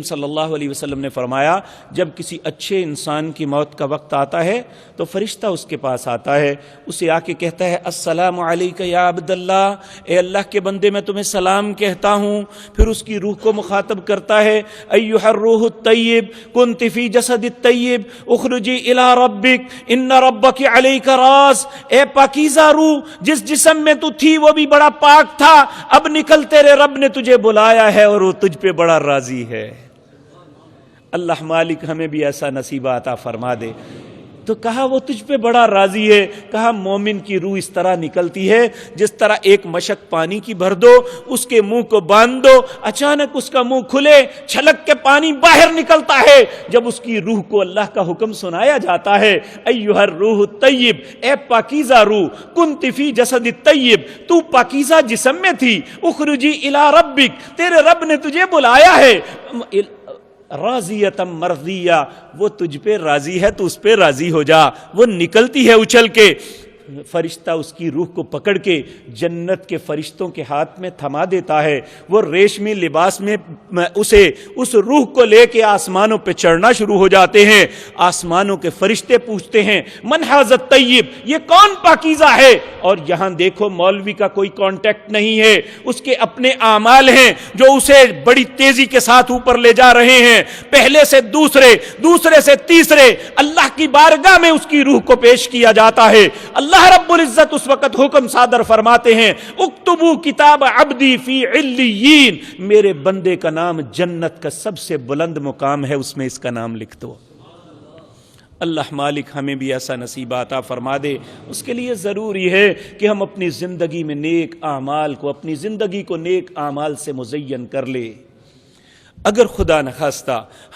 صلی اللہ علیہ وسلم نے فرمایا جب کسی اچھے انسان کی موت کا وقت آتا ہے تو فرشتہ اس کے پاس آتا ہے، اسے آ کے کہتا ہے السلام علیک یا عبد اللہ، اے اللہ کے بندے میں تمہیں سلام کہتا ہوں۔ پھر اس کی روح کو مخاطب کرتا ہے ایھا الروح الطیب کنت فی جسد الطیب اخرجی الی ربک ان ربک علیک راض، اے پاکیزہ روح جس جسم میں تو تھی وہ بھی بڑا پاک تھا، اب نکل تیرے رب نے تجھے بلایا ہے اور وہ تجھ پہ بڑا راضی ہے۔ اللہ مالک ہمیں بھی ایسا نصیب عطا فرما دے۔ تو کہا وہ تجھ پہ بڑا راضی ہے، کہا مومن کی روح اس طرح نکلتی ہے جس طرح ایک مشک پانی کی بھر دو، اس کے منہ کو باندھ دو، اچانک اس کا منہ کھلے، چھلک کے پانی باہر نکلتا ہے۔ جب اس کی روح کو اللہ کا حکم سنایا جاتا ہے ایھا الروح الطیب، اے پاکیزہ روح کنت فی جسد الطیب، تو پاکیزہ جسم میں تھی، اخرجی الی ربک، تیرے رب نے تجھے بلایا ہے، راضیتم مرضیہ، وہ تجھ پہ راضی ہے تو اس پہ راضی ہو جا۔ وہ نکلتی ہے اچھل کے، فرشتہ اس کی روح کو پکڑ کے جنت کے فرشتوں کے ہاتھ میں تھما دیتا ہے، وہ ریشمی لباس میں اسے اس روح کو لے کے آسمانوں پہ چڑھنا شروع ہو جاتے ہیں۔ آسمانوں کے فرشتے پوچھتے ہیں من ھذا الطیب، یہ کون پاکیزہ ہے؟ اور یہاں دیکھو مولوی کا کوئی کانٹیکٹ نہیں ہے، اس کے اپنے اعمال ہیں جو اسے بڑی تیزی کے ساتھ اوپر لے جا رہے ہیں، پہلے سے دوسرے، دوسرے سے تیسرے، اللہ کی بارگاہ میں اس کی روح کو پیش کیا جاتا ہے۔ اللہ رب العزت اس وقت حکم صادر فرماتے ہیں اکتبوا کتاب عبدی فی علیین، میرے بندے کا نام جنت کا سب سے بلند مقام ہے، اس میں اس کا نام لکھ دو۔ اللہ مالک ہمیں بھی ایسا نصیب عطا فرما دے۔ اس کے لیے ضروری ہے کہ ہم اپنی زندگی میں نیک اعمال کو، اپنی زندگی کو نیک اعمال سے مزین کر لیں۔ اگر خدا نخواستہ ہم